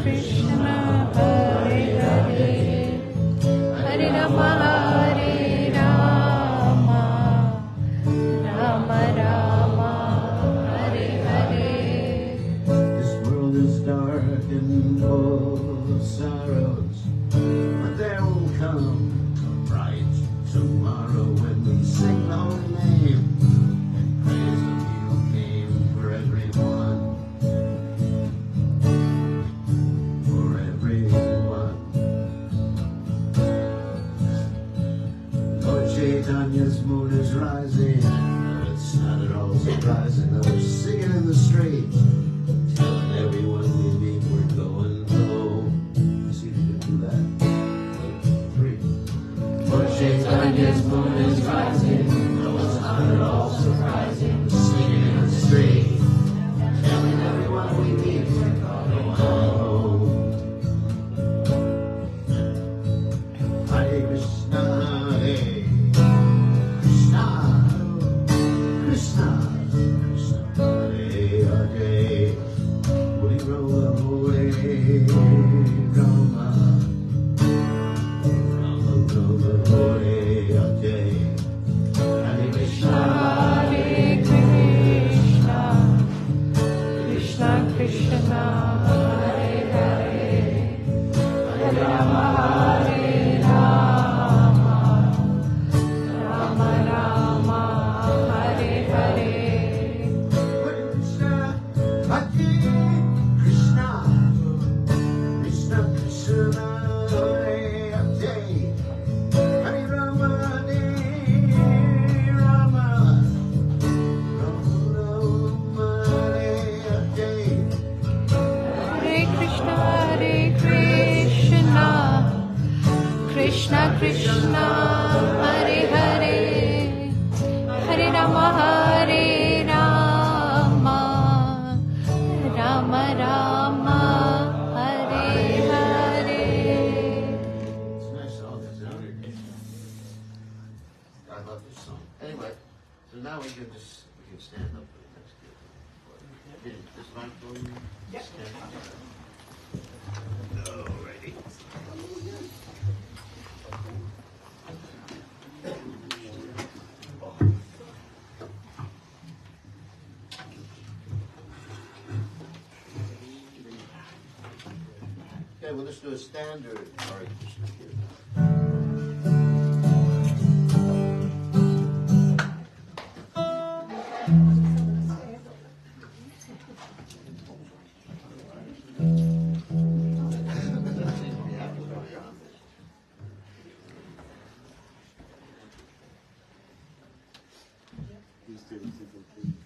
Krishna, Hare Hare, Hare Rama, Hare Rama, Rama Rama, Hare Hare. This world is dark and full of sorrows, but there will come a bright tomorrow when we sing the holy name and praise of He who came for everyone. For everyone. Lord Chaitanya's moon is rising. No, it's not at all surprising. Though we're singing in the streets, telling everyone we meet we're going home. See if you can do that. 1, 2, 3. Lord Chaitanya's moon is rising. No, it's not at all surprising. We're singing in the streets, telling everyone we meet we're going home. Hare Krishna, Hare Krishna, Krishna, Krishna, Hare Hare, Hare Rama, Hare Rama, Rama Rama, Hare Hare, Hare Krishna, Hare Krishna, Krishna Krishna, Hare Hare, Hare Rama, Hare Rama, Rama Rama, Hare Hare. Hare Krishna, Krishna, Krishna Krishna, Hare Hare, Hare Rama, Hare Rama, Rama Rama, Hare Hare. Hare Krishna, Krishna Krishna, Hare Hare, Hare Rama, Hare Rama, Rama Rama, Hare Hare. It's a nice song, isn't it? I love this song. Anyway, so now we can stand up for the next group. This microphone? Yes. Alrighty. Okay, well, let's do a standard Hare Krishna here.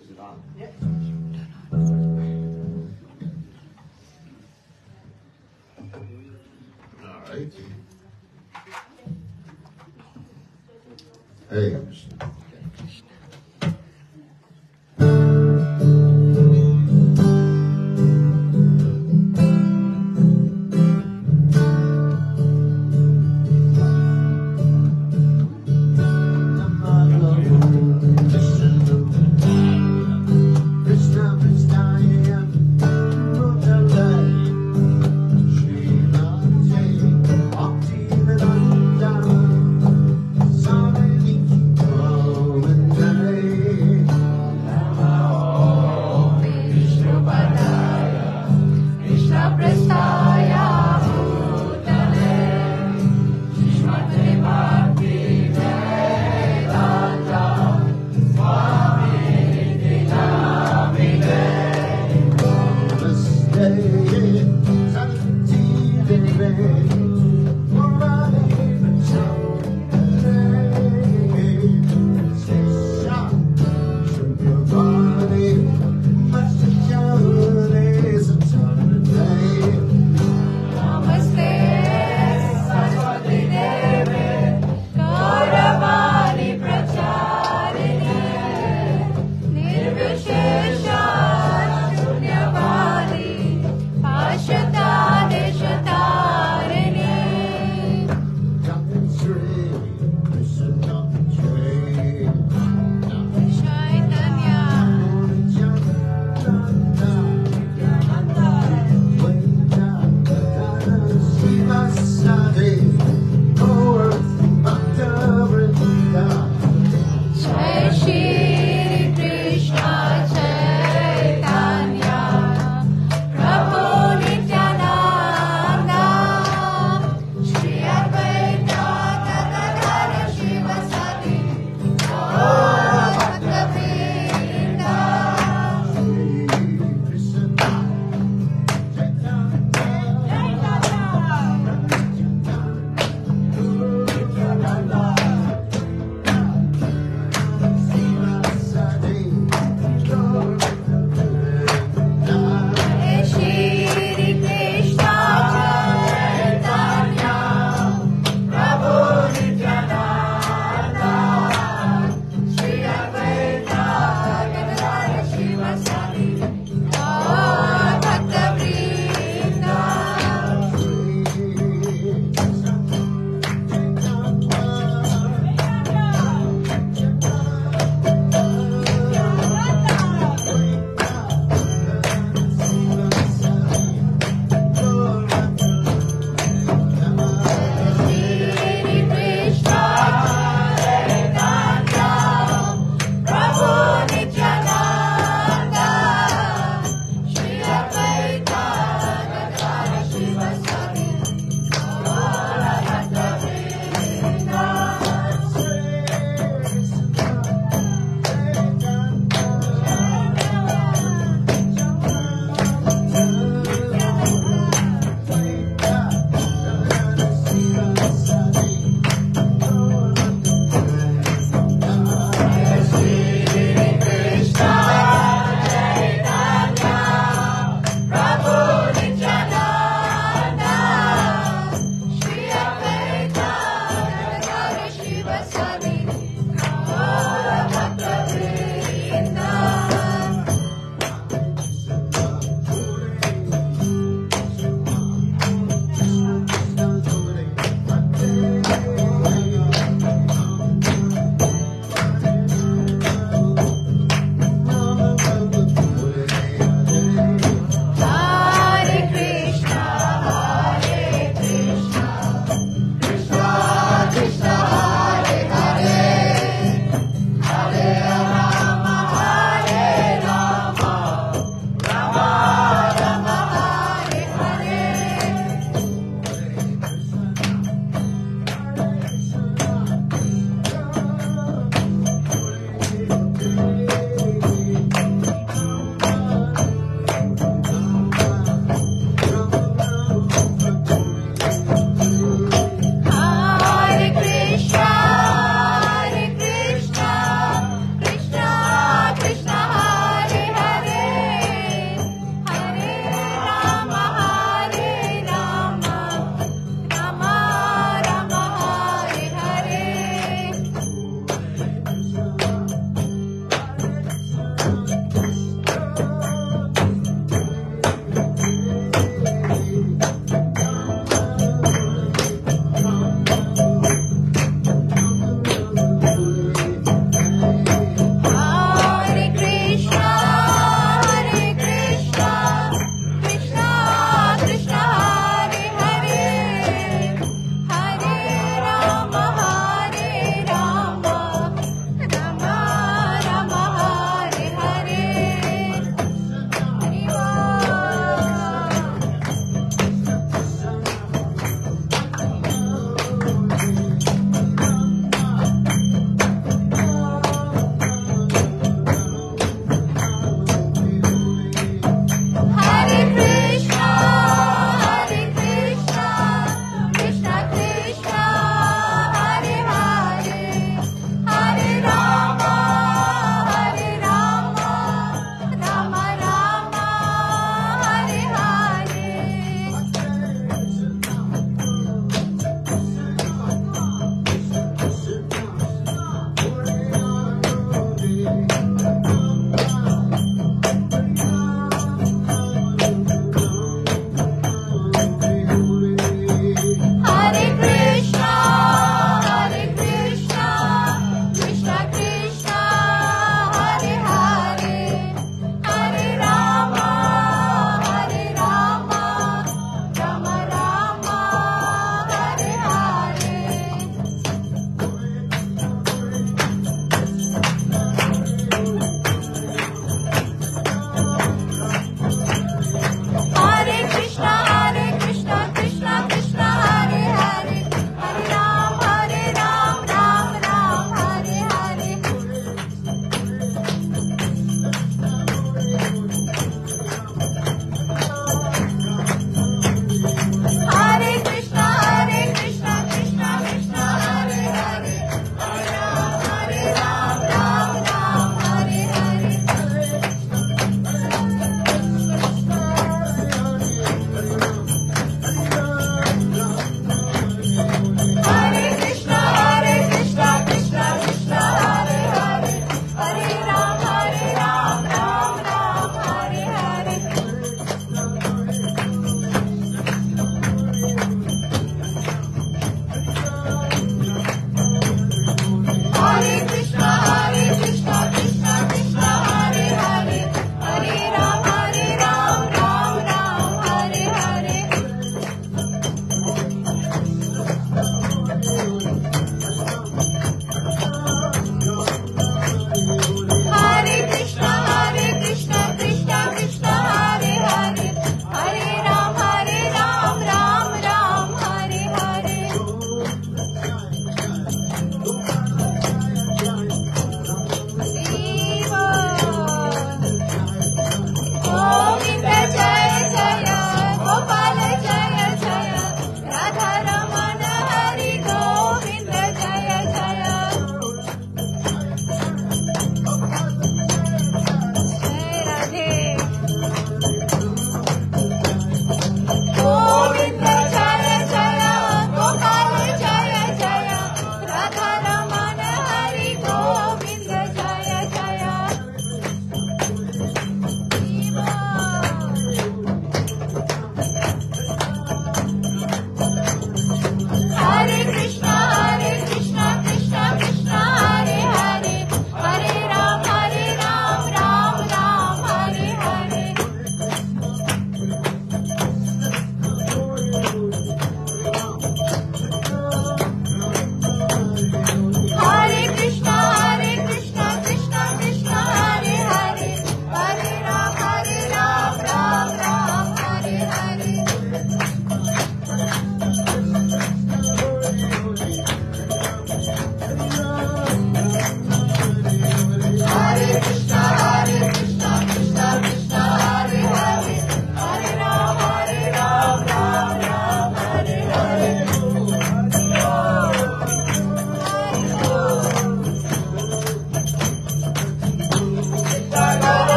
Is it on? Yeah. All right. Hare Krishna. Krishna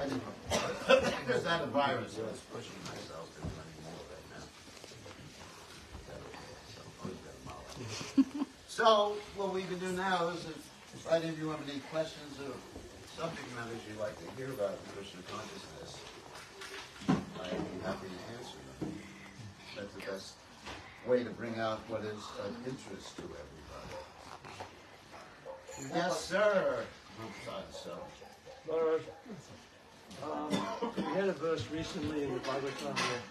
Anyway, there's not a virus that's pushing myself to do any more right now. So, what we can do now is if any of you have any questions or subject matters you'd like to hear about Krishna consciousness, I'd be happy to answer them. That's the best way to bring out what is of interest to everybody. Yes, sir. Maharaj, we had a verse recently in the Bhagavatam where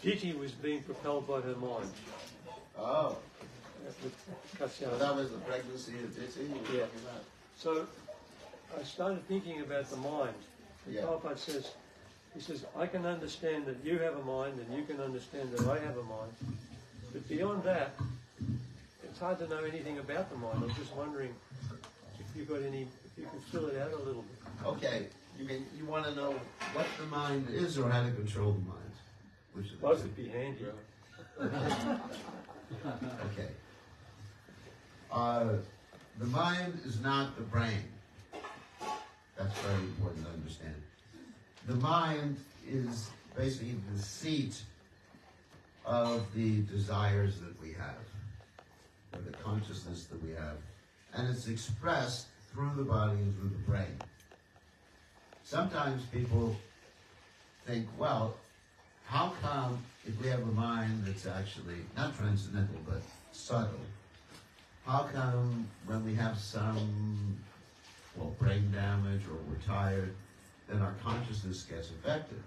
Diti was being propelled by her mind. Oh. So that was the pregnancy of Diti you were talking about? So I started thinking about the mind. And Prabhupada says, he says, I can understand that you have a mind and you can understand that I have a mind. But beyond that, it's hard to know anything about the mind. I'm just wondering if you've got any, if you can fill it out a little bit. Okay. You want to know what the mind is or how to control the mind? Which of the Both two? would be handy. Okay. The mind is not the brain. That's very important to understand. The mind is basically the seat of the desires that we have, or the consciousness that we have. And it's expressed through the body and through the brain. Sometimes people think, well, how come if we have a mind that's actually not transcendental but subtle, how come when we have some, well, brain damage or we're tired, then our consciousness gets affected?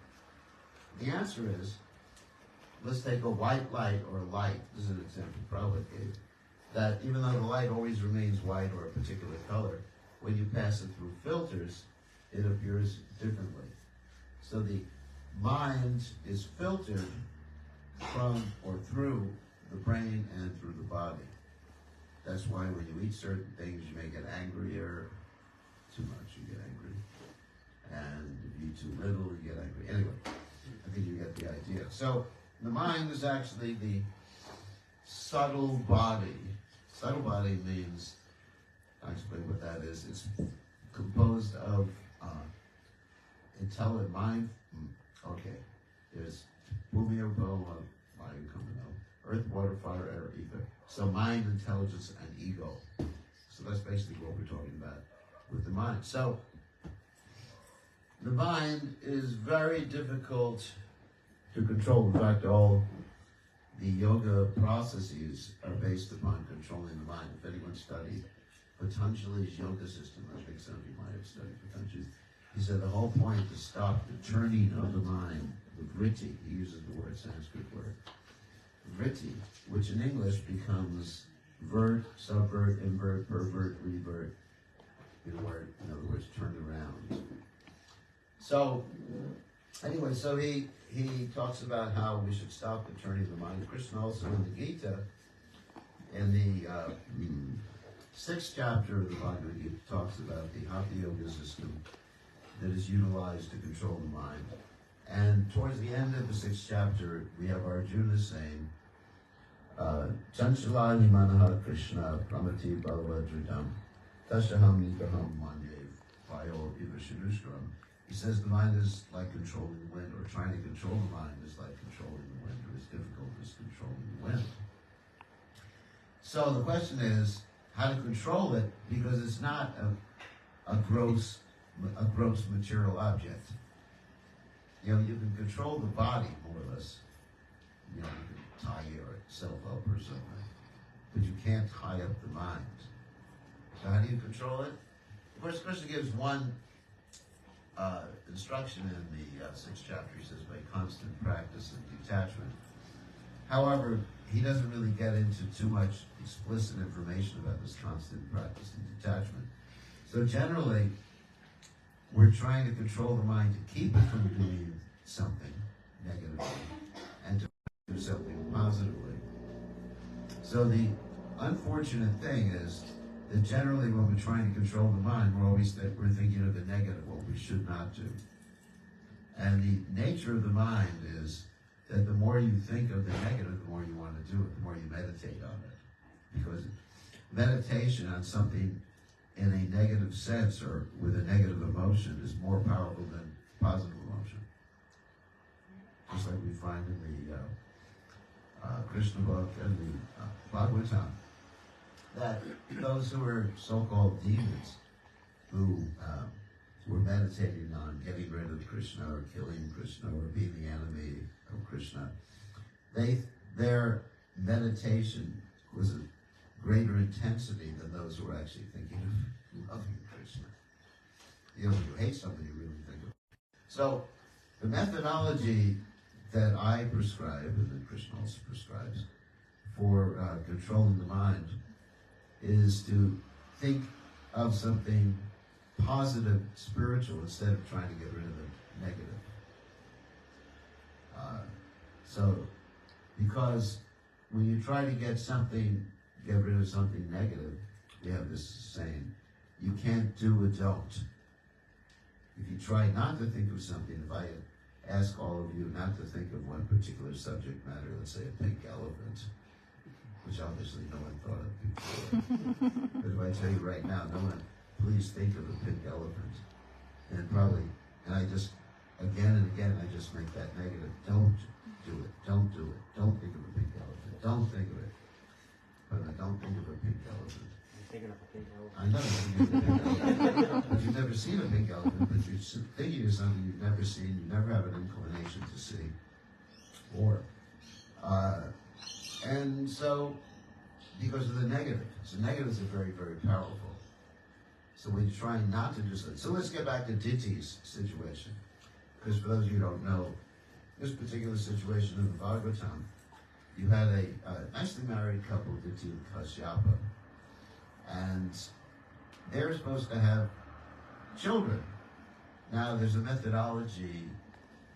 The answer is, let's take a white light or a light. This is an example Prabhupada gave. That even though the light always remains white or a particular color, when you pass it through filters, it appears differently. So the mind is filtered from or through the brain and through the body. That's why when you eat certain things, you may get angrier. Too much, you get angry. And if you eat too little, you get angry. Anyway, I think you get the idea. So the mind is actually the subtle body. Subtle body means, I'll explain what that is. It's composed of intelligent mind. Okay, there's Bhumi Bhoma, earth, water, fire, air, ether. So mind, intelligence, and ego. So that's basically what we're talking about with the mind. So the mind is very difficult to control. In fact, all the yoga processes are based upon controlling the mind. If anyone studied Patanjali's yoga system, I think some of you might have studied Patanjali, he said the whole point is to stop the turning of the mind, the vritti. He uses the word, Sanskrit word. Vritti, which in English becomes vert, subvert, invert, pervert, revert. In other words, turned around. So, anyway, so he talks about how we should stop the turning of the mind. Krishna also in the Gita, in the 6th chapter of the Bhagavad Gita, talks about the Hatha Yoga system that is utilized to control the mind. And towards the end of the 6th chapter, we have Arjuna saying, Chanchalani manaha Krishna pramati balavadridam tashaham nikaham manyev vayo ivashidushram. He says the mind is like controlling the wind, or trying to control the mind is like controlling the wind, or as difficult as controlling the wind. So the question is how to control it, because it's not a gross material object. You can control the body more or less. You can tie yourself up or something, but you can't tie up the mind. So how do you control it? Of course, Krishna gives one instruction in the 6th chapter. He says by constant practice and detachment. However, he doesn't really get into too much explicit information about this constant practice and detachment. So generally, we're trying to control the mind to keep it from doing something negatively and to do something positively. So the unfortunate thing is that generally when we're trying to control the mind, we're thinking of the negative, what we should not do. And the nature of the mind is that the more you think of the negative, the more you want to do it, the more you meditate on it. Because meditation on something in a negative sense or with a negative emotion is more powerful than positive emotion. Just like we find in the Krishna book and the Bhagavatam, that those who are so-called demons, who were meditating on getting rid of Krishna or killing Krishna or being the enemy of Krishna, their meditation was a greater intensity than those who were actually thinking of loving Krishna. You know, when you hate somebody, you really think of it. So the methodology that I prescribe, and that Krishna also prescribes, for controlling the mind is to think of something positive, spiritual, instead of trying to get rid of the negative. Because when you try to get rid of something negative, we have this saying, you can't do a don't. If you try not to think of something, if I ask all of you not to think of one particular subject matter, let's say a pink elephant, which obviously no one thought of before. But if I tell you right now, no one, please think of a pink elephant. And I just, again and again, I just make that negative. Don't do it. Don't do it. Don't think of a pink elephant. Don't think of it. But I don't think of a pink elephant. You're thinking of a pink elephant. I know you're thinking of a pink elephant. But you've never seen a pink elephant, but you're thinking of something you've never seen, you never have an inclination to see. And so, because of the negative. So negatives are very, very powerful. So we're trying not to do so. So let's get back to Ditti's situation. Because for those of you who don't know, this particular situation in the Bhagavatam, you had a nicely married couple, Ditti and Kashyapa, and they're supposed to have children. Now, there's a methodology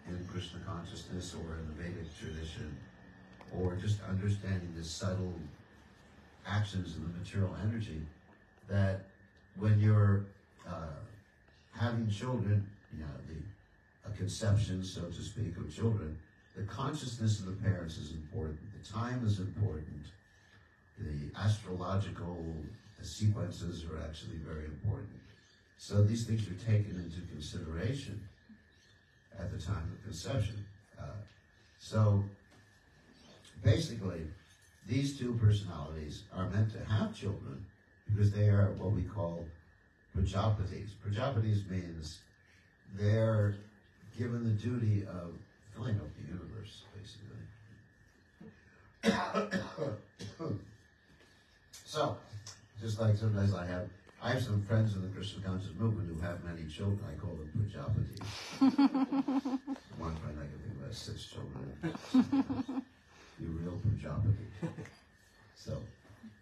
in Krishna consciousness or in the Vedic tradition, or just understanding the subtle actions in the material energy, that when you're having children, you know, a conception, so to speak, of children, the consciousness of the parents is important. The time is important. The astrological sequences are actually very important. So these things are taken into consideration at the time of conception. So basically, these two personalities are meant to have children because they are what we call Prajapatis. Prajapatis means they're given the duty of filling up the universe, basically. So, just like sometimes I have some friends in the Krishna conscious movement who have many children. I call them Prajapatis. One friend I can think of has 6 children. You real Prajapati.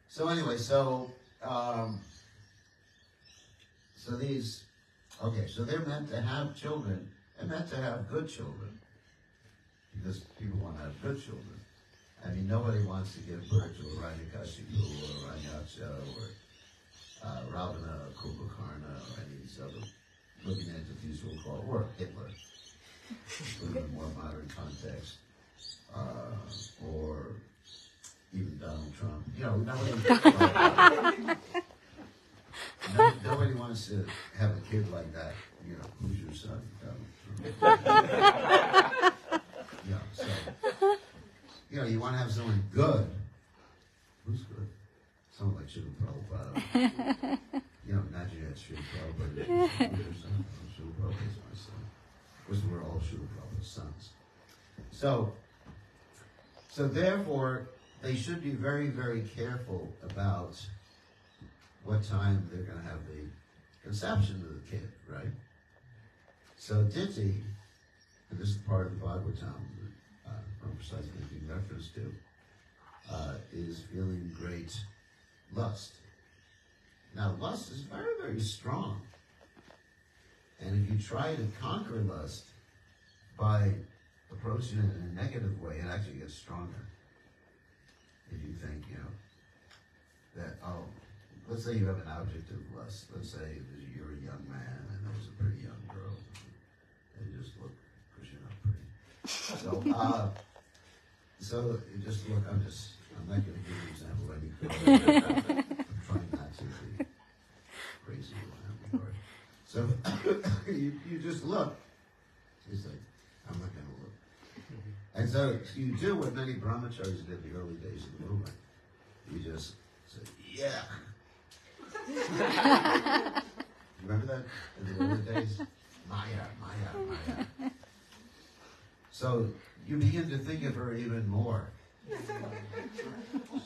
So anyway, so they're meant to have children, and meant to have good children, because people want to have good children. I mean, nobody wants to give birth to a Ranyakashipu or a Ranyaksha or Ravana or Kumbhakarna or any of these other living entities we'll call, or Hitler, in a more modern context, or even Donald Trump. You know, nobody wants to have a kid like that. You know, who's your son? Donald Trump. So, you want to have someone good. Who's good? Someone like Srila Prabhupada. Imagine you had Srila Prabhupada. Srila Prabhupada is my son. Of course, we're all Srila Prabhupada's sons. So therefore, they should be very, very careful about what time they're going to have the conception of the kid, right? So Ditti, and this is part of the Bhagavatam that I'm precisely making reference to, is feeling great lust. Now, lust is very, very strong. And if you try to conquer lust by approaching it in a negative way, it actually gets stronger. If you think, that, let's say you have an object of lust. Let's say you're a young man and there's a pretty young girl. They just look pushing up pretty. So you just look, I'm not going to give you an example of any girl. I'm trying not to be crazy. So you just look. He's like, I'm not going to look. And so you do what many brahmacharis did in the early days of the movement. You just say, yeah. Remember that in the early days? Maya, Maya, Maya. So you begin to think of her even more.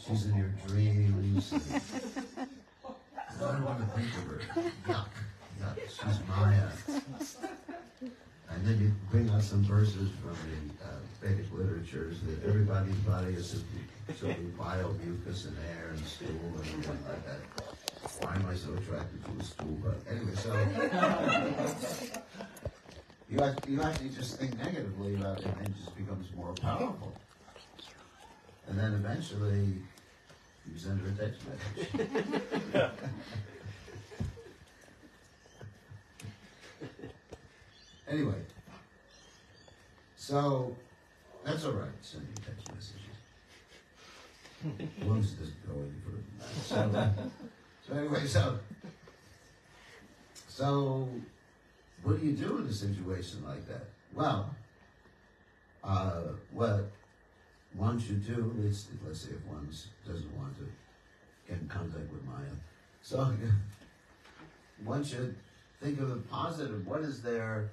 She's in your dreams. I don't want to think of her. Yuck, yuck. She's Maya. And then you bring out some verses from the Vedic literatures that everybody's body is simply bio-mucus and air and stool and everything like that. Why am I so attracted to a stool? But anyway, so you actually just think negatively about it, and it just becomes more powerful. And then eventually, you send her a text message. Anyway, so that's all right, sending text messages. As long as it doesn't go any further than that. So anyway, so what do you do in a situation like that? Well, what one should do, let's say if one doesn't want to get in contact with Maya, so one should think of the positive. What is their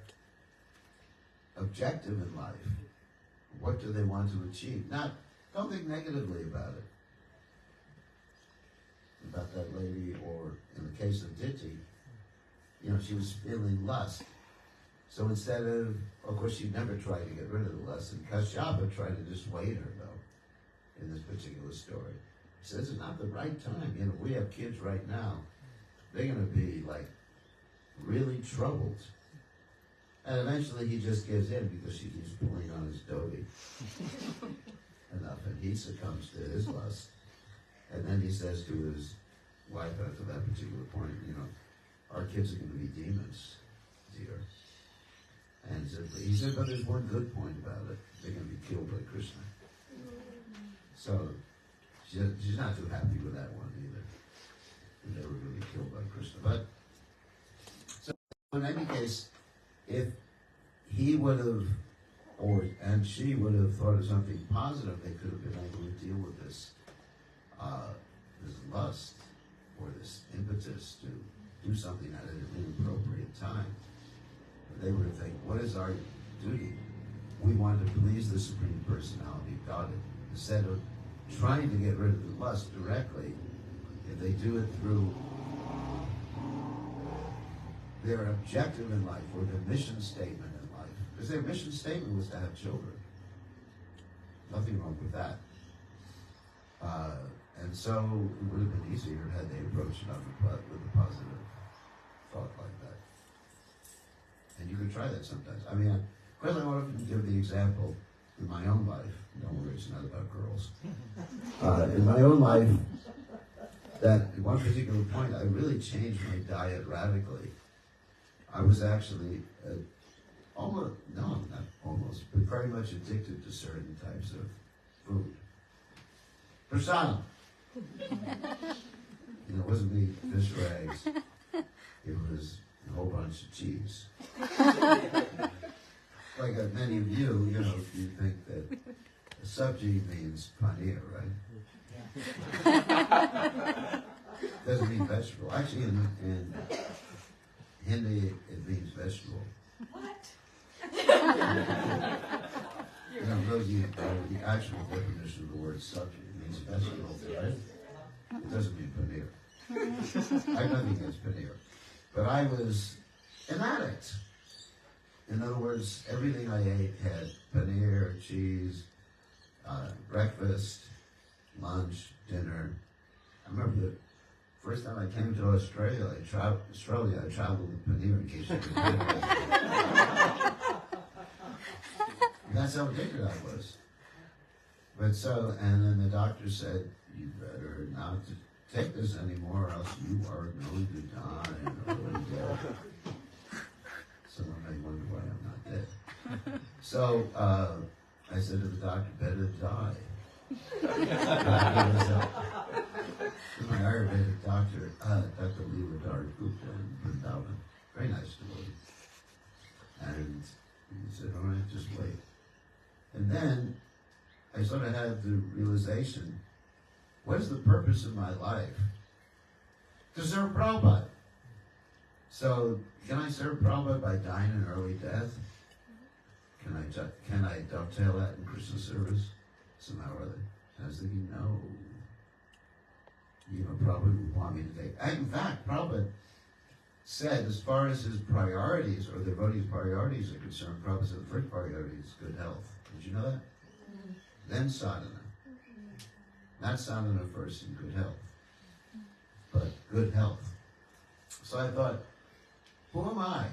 objective in life? What do they want to achieve? Don't think negatively about it. About that lady, or in the case of Diti, she was feeling lust. So instead of course, she never tried to get rid of the lust, and Kashyapa tried to dissuade her, though, in this particular story. He says it's not the right time. We have kids right now. They're going to be, really troubled. And eventually he just gives in because she keeps pulling on his dhoti enough, and he succumbs to his lust. And then he says to his wife after that particular point, our kids are going to be demons, dear. And he said, but there's one good point about it. They're going to be killed by Krishna. So she's not too happy with that one either. They were going to be killed by Krishna. But, so in any case, if he would have, and she would have thought of something positive, they could have been able to deal with this lust or this impetus to do something at an inappropriate time. They would think, what is our duty? We want to please the Supreme Personality of Godhead. Instead of trying to get rid of the lust directly, if they do it through their objective in life or their mission statement in life, because their mission statement was to have children. Nothing wrong with that. And so it would have been easier had they approached it with a positive thought like that. And you could try that sometimes. I mean, of course, I want to give the example in my own life. Don't worry, it's not about girls. In my own life, that at one particular point, I really changed my diet radically. I was actually but very much addicted to certain types of food. Prasadam. It wasn't meat, fish, or eggs. It was a whole bunch of cheese. Like many of you, you think that sabji means paneer, right? Doesn't mean vegetable. Actually, in Hindi, it means vegetable. What? The actual definition of the word sabji means vegetable, right? It doesn't mean paneer. I have nothing against paneer. But I was an addict. In other words, everything I ate had paneer, cheese, breakfast, lunch, dinner. I remember the first time I came to Australia, I traveled with paneer in case you could get it. That's how addicted I was. But and then the doctor said, you better not take this anymore, or else you are going to die. Someone may wonder why I'm not dead. So I said to the doctor, better die. My Ayurvedic doctor, Dr. Leela Gupta in Vrindavan, very nice just wait. And then I sort of had the realization, what is the purpose of my life? To serve Prabhupada. So, can I serve Prabhupada by dying an early death? Can I dovetail that in Krishna service somehow or other? I was thinking, no. Prabhupada would want me to take. In fact, Prabhupada said, as far as his priorities, or the devotees' priorities are concerned, Prabhupada said the first priority is good health. Did you know that? Then sadhana. Not sadhana first, and good health. But good health. So I thought, who am I?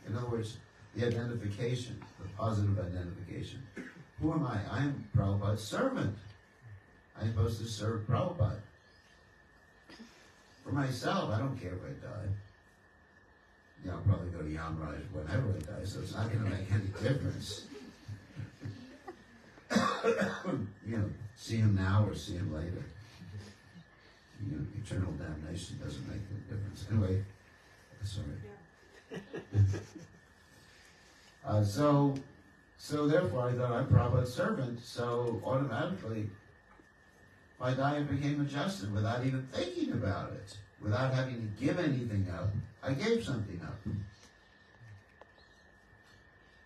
In other words, the identification, the positive identification. Who am I? I'm Prabhupada's servant. I'm supposed to serve Prabhupada. For myself, I don't care if I die. I'll probably go to Yamaraj whenever I die, so it's not going to make any difference. See him now or see him later. Eternal damnation doesn't make any difference. Anyway, sorry. So therefore I thought I'm Prabhupada's servant, so automatically my diet became adjusted without even thinking about it, without having to give anything up. I gave something up.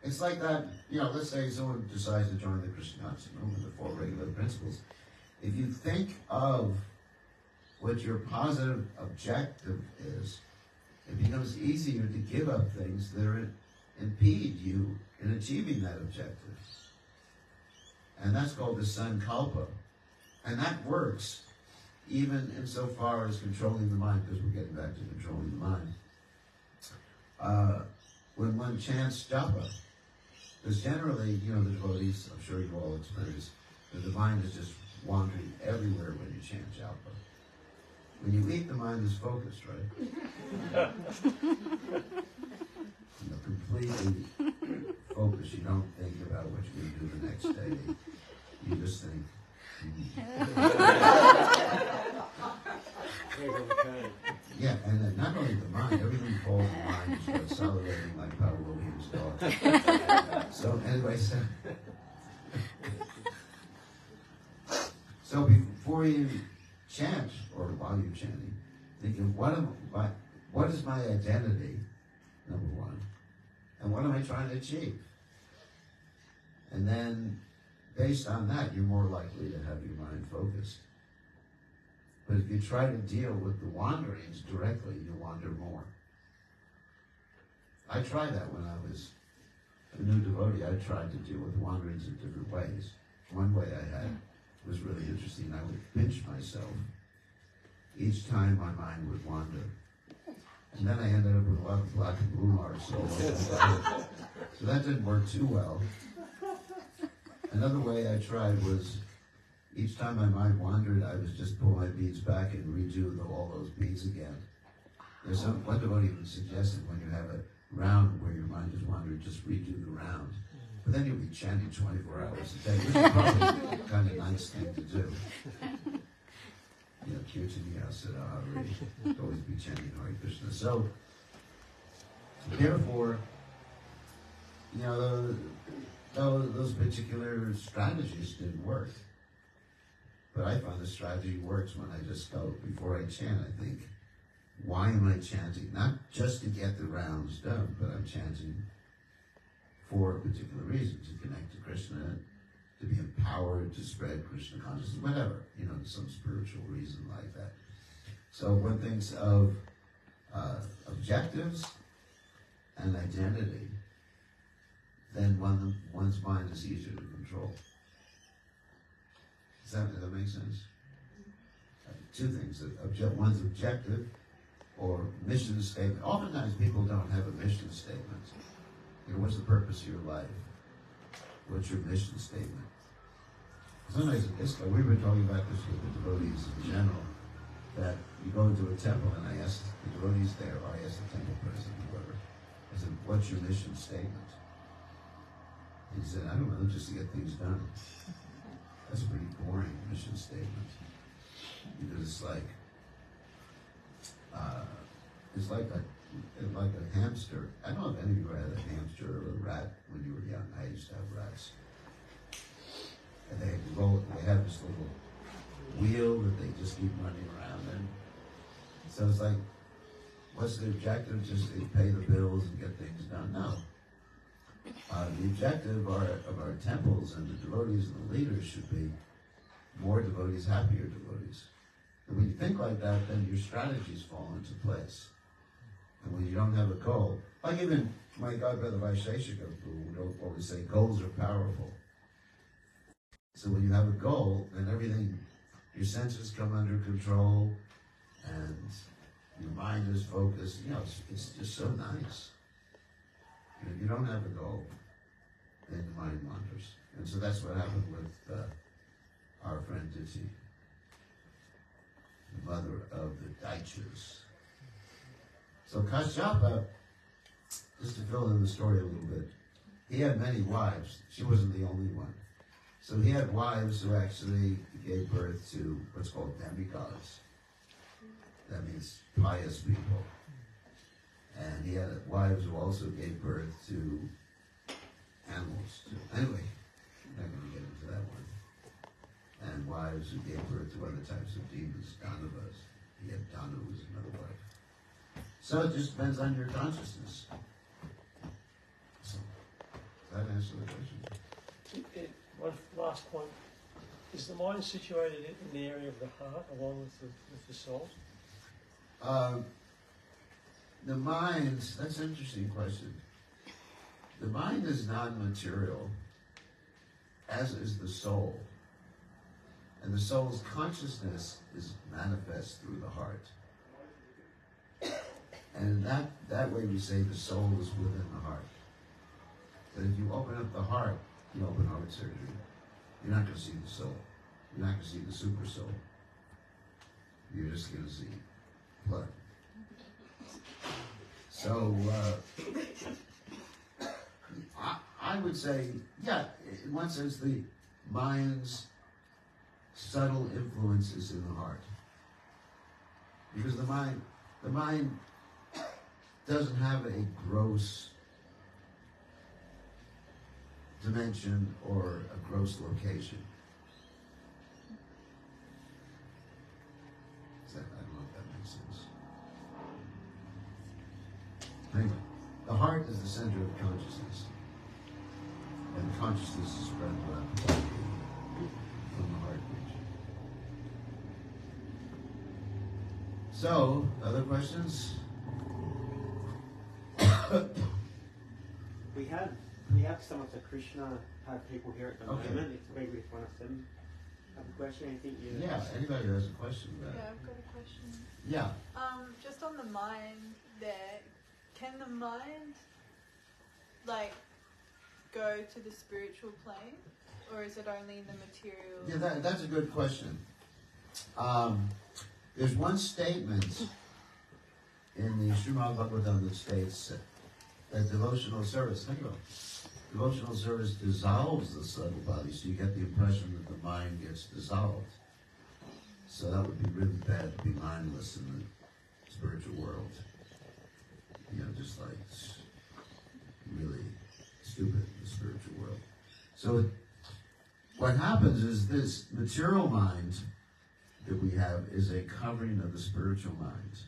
It's like that, let's say someone decides to join the Krishna consciousness movement, the 4 regular principles. If you think of what your positive objective is, it becomes easier to give up things that impede you in achieving that objective. And that's called the sankalpa. And that works even insofar as controlling the mind, because we're getting back to controlling the mind. When one chants japa, because generally, the devotees, I'm sure you've all experienced, the mind is just wandering everywhere when you chant japa. When you eat, the mind is focused, right? Completely focused. You don't think about what you're going to do the next day. You just think. Yeah, and then not only the mind, everything falls in mind. You start salivating like Pavlovian's dog. So anyway, so before you chant, or while you're chanting, thinking, what is my identity, number one, and what am I trying to achieve? And then, based on that, you're more likely to have your mind focused. But if you try to deal with the wanderings directly, you wander more. I tried that when I was a new devotee. I tried to deal with wanderings in different ways. One way I had was really interesting. I would pinch myself each time my mind would wander. And then I ended up with a lot of black and blue marks all over the body. So that didn't work too well. Another way I tried was, each time my mind wandered, I would just pull my beads back and redo all those beads again. There's one devotee even suggested when you have a round where your mind is wandering, just redo the round. But then you'll be chanting 24 hours a day, which is probably kind of nice thing to do. Kirtaniya said, always be chanting Hare Krishna. So, therefore, those particular strategies didn't work. But I found the strategy works when I just go, before I chant, I think, why am I chanting? Not just to get the rounds done, but I'm chanting for a particular reason, to connect to Krishna, to be empowered, to spread Krishna consciousness, whatever, some spiritual reason like that. So one thinks of objectives and identity, then one's mind is easier to control. Does that make sense? Two things, one's objective or mission statement. Oftentimes people don't have a mission statement. What's the purpose of your life? What's your mission statement? Sometimes we've been talking about this with the devotees in general, that you go into a temple, and I asked the devotees there, or I asked the temple president, whoever, I said, what's your mission statement? And he said, I don't know, just to get things done. That's a pretty boring mission statement. Because it's like like a hamster. I don't know if any of you had a hamster or a rat when you were young. I used to have rats. And they have this little wheel that they just keep running around in. So it's like, what's the objective? Just to pay the bills and get things done? No. The objective of our temples and the devotees and the leaders should be more devotees, happier devotees. And when you think like that, then your strategies fall into place. And when you don't have a goal, like even my godbrother Vaisheshika, who would always say, goals are powerful. So when you have a goal, then everything, your senses come under control, and your mind is focused. You know, it's just so nice. And if you don't have a goal, then the mind wanders. And so that's what happened with our friend Diti, the mother of the Daichas. So Kashyapa, just to fill in the story a little bit, he had many wives. She wasn't the only one. So he had wives who actually gave birth to what's called demigods. That means pious people. And he had wives who also gave birth to animals. Anyway, I'm not going to get into that one. And wives who gave birth to other types of demons, Danavas. He had Danu as another wife. So it just depends on your consciousness. So, does that answer the question? One last point. Is the mind situated in the area of the heart along with the soul? The mind, that's an interesting question. The mind is non-material, as is the soul. And the soul's consciousness is manifest through the heart. And that way we say the soul is within the heart. But if you open up the heart, you open heart surgery, you're not going to see the soul. You're not going to see the super soul. You're just going to see blood. So, I would say, yeah, in one sense, the mind's subtle influences in the heart. Because the mind doesn't have a gross dimension or a gross location. I don't know if that makes sense. Anyway, the heart is the center of consciousness. And consciousness is spread throughout the body from the heart region. So, other questions? We have some of the Krishna type people here at the moment. It's maybe if one of them have a question. Anything you? Yeah, anybody who has a question about it. Yeah, I've got a question. Yeah. Just on the mind there, can the mind go to the spiritual plane, or is it only in the material? Yeah, that's a good question. There's one statement in the Srimad Bhagavatam that states that devotional service, think about it, devotional service dissolves the subtle body, so you get the impression that the mind gets dissolved. So that would be really bad to be mindless in the spiritual world. You know, just like really stupid in the spiritual world. So what happens is this material mind that we have is a covering of the spiritual mind.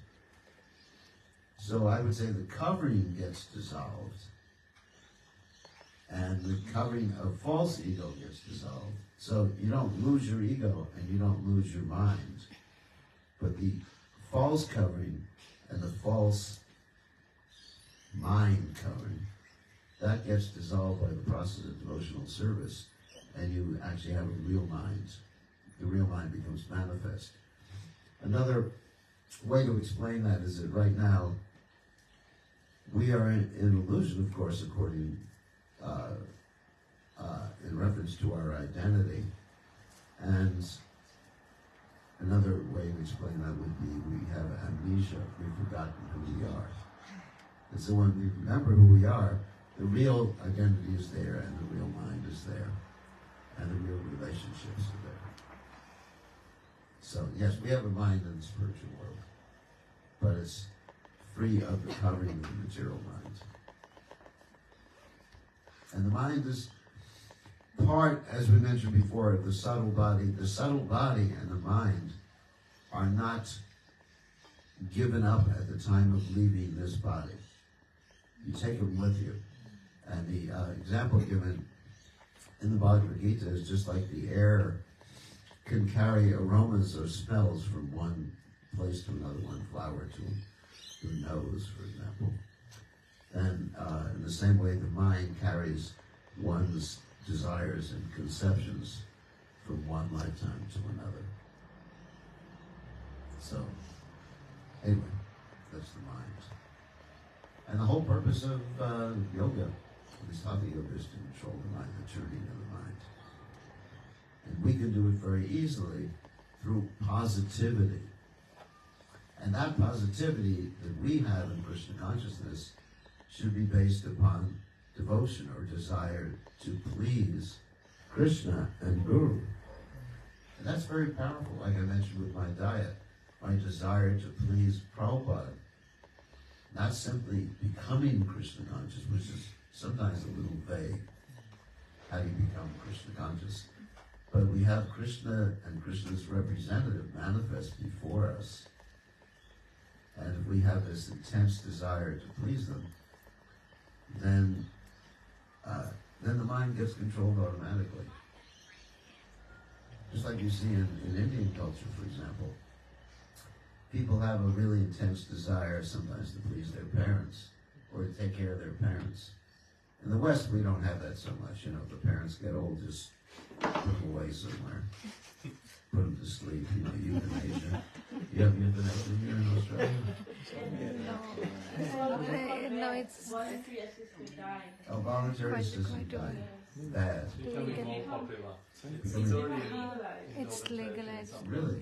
So I would say the covering gets dissolved, and the covering of false ego gets dissolved. So you don't lose your ego and you don't lose your mind, but the false covering and the false mind covering, that gets dissolved by the process of devotional service, and you actually have a real mind. The real mind becomes manifest. Another way to explain that is that right now we are in illusion, of course, according in reference to our identity. And another way to explain that would be we have amnesia. We've forgotten who we are. And so when we remember who we are, the real identity is there, and the real mind is there, and the real relationships are there. So yes, we have a mind in the spiritual world, but it's free of the covering of the material mind. And the mind is part, as we mentioned before, of the subtle body. The subtle body and the mind are not given up at the time of leaving this body. You take them with you. And the example given in the Bhagavad Gita is just like the air can carry aromas or smells from one place to another, one flower to the nose, for example. And in the same way, the mind carries one's desires and conceptions from one lifetime to another. So, anyway, that's the mind. And the whole purpose of yoga, at least hatha yoga, is to control the mind, the turning of the mind. And we can do it very easily through positivity. And that positivity that we have in Krishna consciousness should be based upon devotion or desire to please Krishna and Guru. And that's very powerful, like I mentioned with my diet. My desire to please Prabhupada. Not simply becoming Krishna conscious, which is sometimes a little vague. How do you become Krishna conscious? But we have Krishna and Krishna's representative manifest before us. And if we have this intense desire to please them, then the mind gets controlled automatically. Just like you see in Indian culture, for example. People have a really intense desire sometimes to please their parents or to take care of their parents. In the West, we don't have that so much. You know, if the parents get old, just put them away somewhere. Put them to sleep, you know, euthanasia. You have euthanasia here in Australia? No, it's voluntary assisted dying. Oh, voluntary assisted dying. Bad. Becoming more popular. it's legalized. Really?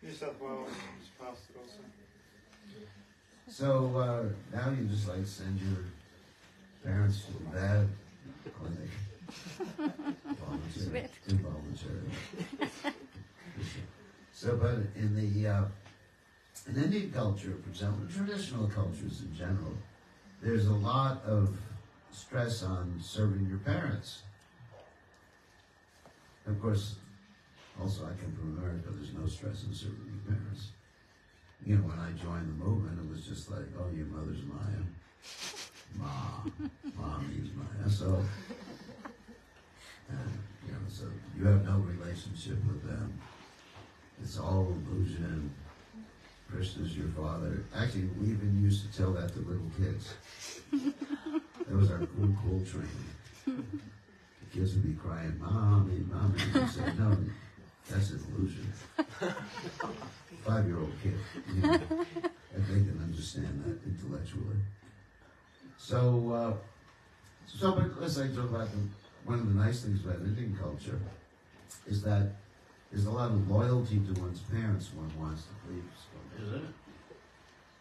New South Wales has passed it also. So now you just like send your parents to the bad clinic. Voluntary, involuntary. So, but in Indian culture, for example, traditional cultures in general, there's a lot of stress on serving your parents. Of course, also I come from America, there's no stress in serving your parents. You know, when I joined the movement, it was just like, oh, your mother's Maya. Mom means Maya. So, you know, so you have no relationship with them. It's all illusion. Krishna's your father. Actually, we even used to tell that to little kids. That was our cool training. The kids would be crying, Mommy, Mommy. And we said, no, that's an illusion. 5-year-old kid. You know, and they can understand that intellectually. So but let's say talk about one of the nice things about Indian culture is that there's a lot of loyalty to one's parents one wants to please, isn't it?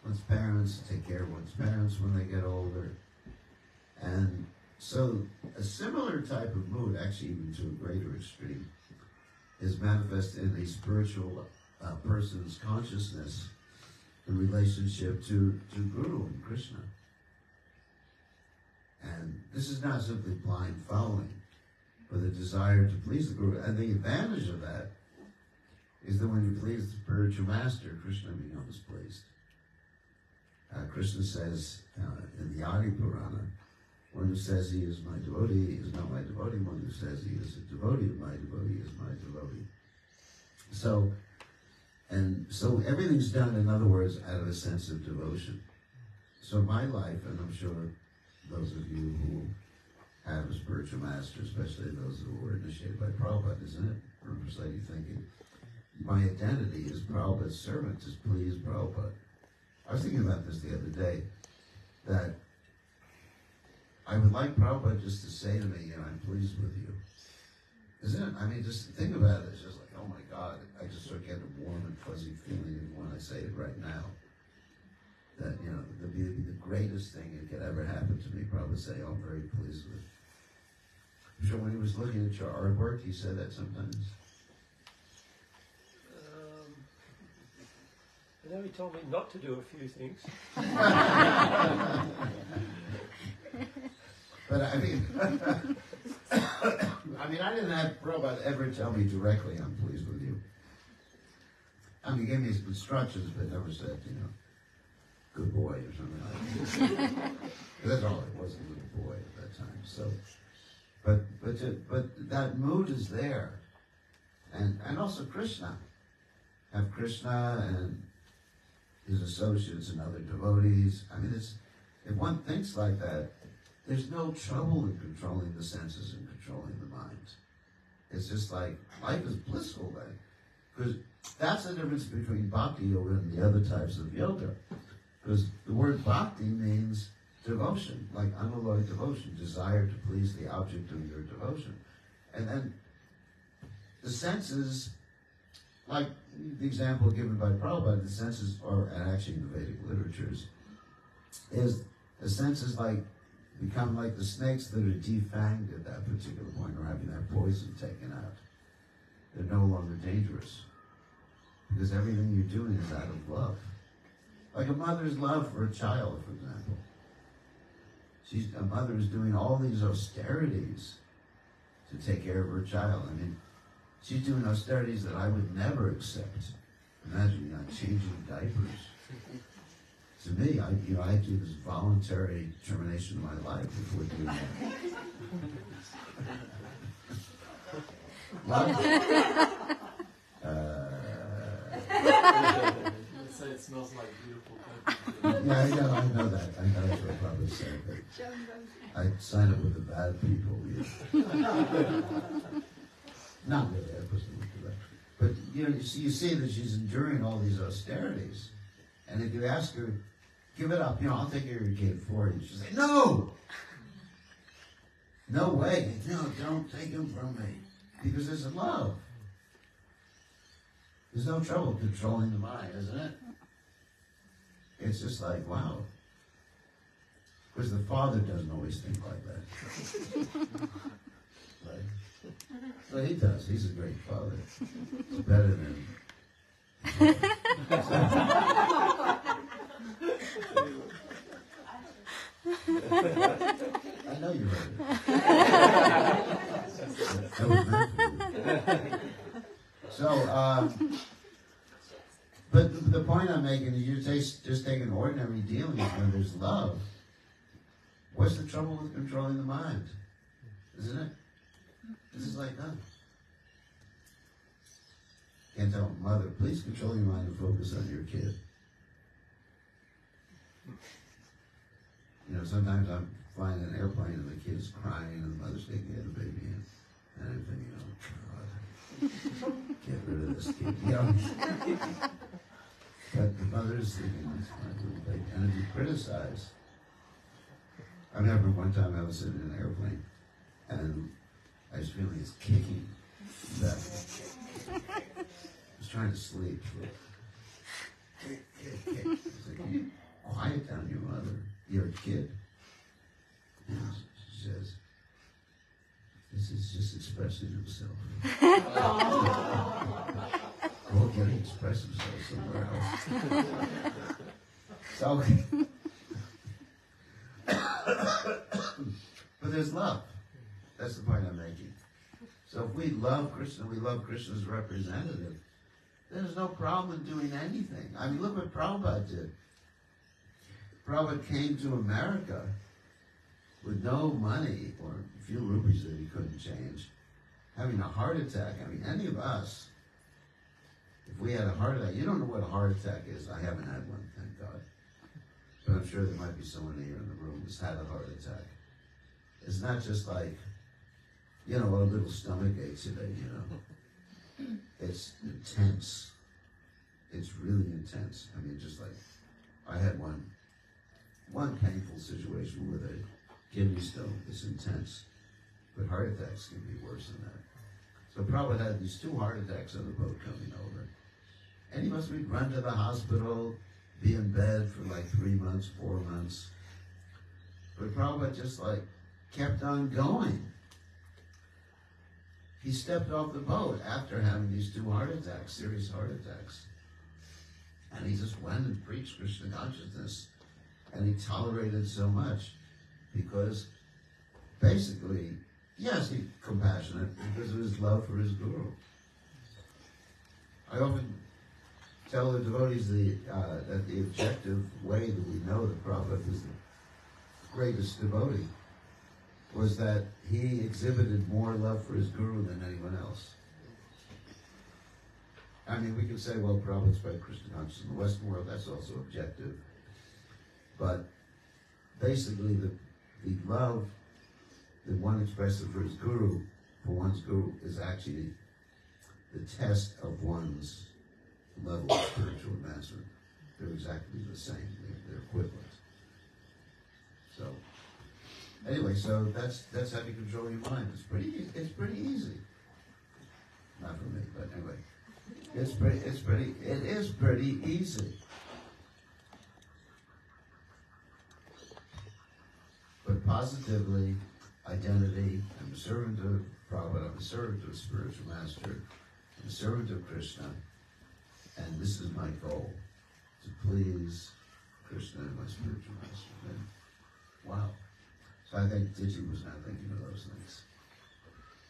One's parents, take care of one's parents when they get older. And so a similar type of mood, actually even to a greater extreme, is manifested in a spiritual person's consciousness in relationship to Guru and Krishna. And this is not simply blind following, but the desire to please the Guru. And the advantage of that is that when you please the spiritual master, Krishna becomes pleased. Krishna says in the Adi Purana, one who says he is my devotee is not my devotee. One who says he is a devotee of my devotee is my devotee. So everything's done, in other words, out of a sense of devotion. So my life, and I'm sure those of you who have a spiritual master, especially those who were initiated by Prabhupada, isn't it? From Prasadi thinking, my identity is Prabhupada's servant, to please Prabhupada. I was thinking about this the other day, that I would like Prabhupada just to say to me, I'm pleased with you. Isn't it? I mean, just think about it. It's just like, oh my God, I just start getting a warm and fuzzy feeling when I say it right now. That, that'd be the greatest thing that could ever happen to me. Prabhupada say, oh, I'm very pleased with it. I'm sure when he was looking at your artwork, he said that sometimes. You know, he told me not to do a few things. But I mean, I didn't have Prabhupada ever tell me directly, I'm pleased with you. I mean, he gave me some instructions, but never said, good boy or something like that. That's all it was, a little boy at that time. So, but that mood is there, and also Krishna. Have Krishna and his associates and other devotees. I mean, if one thinks like that, there's no trouble in controlling the senses and controlling the mind. It's just like, life is blissful then. Because that's the difference between bhakti yoga and the other types of yoga. Because the word bhakti means devotion, like unalloyed devotion, desire to please the object of your devotion. And then the senses, like the example given by Prabhupada, the senses, and actually in the Vedic literatures, is the senses become like the snakes that are defanged at that particular point, or having that poison taken out. They're no longer dangerous. Because everything you're doing is out of love. Like a mother's love for a child, for example. A mother is doing all these austerities to take care of her child. I mean, she's doing austerities that I would never accept. Imagine, changing diapers. To me, I do this voluntary termination of my life before doing that. Say it smells like beautiful country. Yeah, I know that. I know that's what I probably said, but I signed up with the bad people. Not really, I wasn't into that. But you see that she's enduring all these austerities, and if you ask her, give it up, I'll take care of your kid for you, she'll say, no! No way, no, don't take him from me. Because there's love. There's no trouble controlling the mind, isn't it? It's just like, wow. Because the father doesn't always think like that. Right? So he does. He's a great father. He's better than... I know you heard it. That was meant for you. So, but the point I'm making is you just take an ordinary dealing when there's love. What's the trouble with controlling the mind? Isn't it? This is like that. Can't tell mother, please control your mind and focus on your kid. Sometimes I'm flying in an airplane and the kid's crying and the mother's taking the baby in. And I'm thinking, God, get rid of this kid. But the mother's thinking, that's my little baby. And if you criticize, I remember one time I was sitting in an airplane and I was feeling this kicking back. I was trying to sleep. Kick. I was like, can you quiet down your mother? You're a kid. And she says, this is just expressing himself. Go get him express himself somewhere else. So, but there's love. That's the point I'm making. So if we love Krishna, we love Krishna's representative, there's no problem in doing anything. I mean, look what Prabhupada did. Prabhupada came to America with no money, or a few rupees that he couldn't change, having a heart attack. I mean, any of us, if we had a heart attack, you don't know what a heart attack is. I haven't had one, thank God. But I'm sure there might be someone here in the room who's had a heart attack. It's not just like, a little stomach ache today, It's intense. It's really intense. I mean, just like, I had one painful situation with a kidney stone. It's intense. But heart attacks can be worse than that. So Prabhupada had these 2 heart attacks on the boat coming over. And he must be run to the hospital, be in bed for like 3 months, 4 months. But Prabhupada just kept on going. He stepped off the boat after having these 2 heart attacks, serious heart attacks. And he just went and preached Krishna consciousness. And he tolerated so much because basically, yes, he's compassionate because of his love for his guru. I often tell the devotees that the objective way that we know that Prabhupada was the greatest devotee was that he exhibited more love for his guru than anyone else. I mean, we could say, well, Prabhupada spread Krishna consciousness in the Western world, that's also objective. But basically, the love that one expresses for his guru, for one's guru, is actually the test of one's level of spiritual advancement. They're exactly the same. They're equivalent. So, anyway, so that's how you control your mind. It's pretty easy. Not for me, but anyway, it is pretty easy. But positively, identity, I'm a servant of Prabhupada, I'm a servant of a spiritual master, I'm a servant of Krishna, and this is my goal, to please Krishna and my spiritual master. And wow. So I think Digi was not thinking of those things.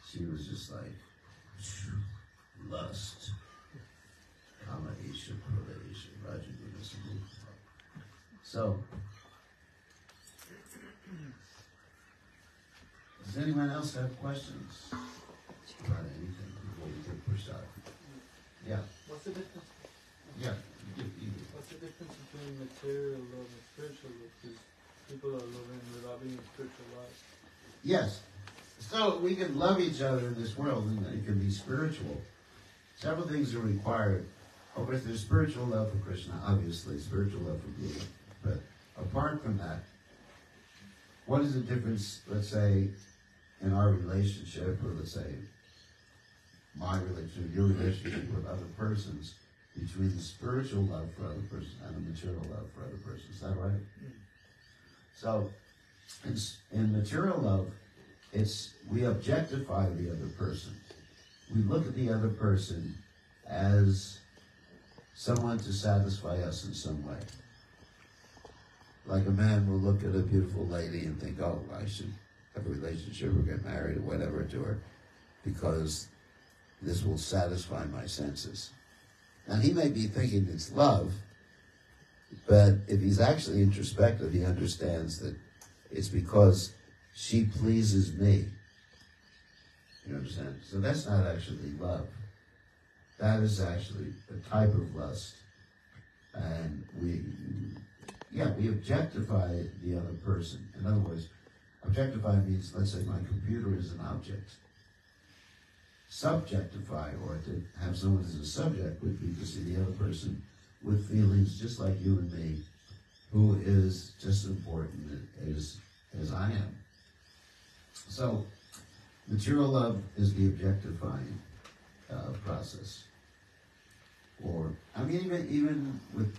She was just like, lust, kama isha, krodha isha, rajaguna samudra. So, does anyone else have questions about anything before we take prasad? Yeah. What's the difference? Yeah. What's the difference between material love and spiritual love? Because people are loving spiritual life. Yes. So we can love each other in this world, and it can be spiritual. Several things are required. Of course, there's spiritual love for Krishna, obviously, spiritual love for Guru. But apart from that, what is the difference, let's say, in our relationship, or let's say, my relationship, your relationship with other persons, between the spiritual love for other persons and the material love for other persons? Is that right? So, in material love, we objectify the other person. We look at the other person as someone to satisfy us in some way. Like a man will look at a beautiful lady and think, oh, I should have a relationship or get married or whatever to her because this will satisfy my senses. Now, he may be thinking it's love, but if he's actually introspective, he understands that it's because she pleases me. You understand? So that's not actually love. That is actually a type of lust. And we objectify the other person. In other words, objectify means, let's say my computer is an object. Subjectify, or to have someone as a subject, would be to see the other person with feelings just like you and me, who is just as important as I am. So, material love is the objectifying process. Or, I mean, even with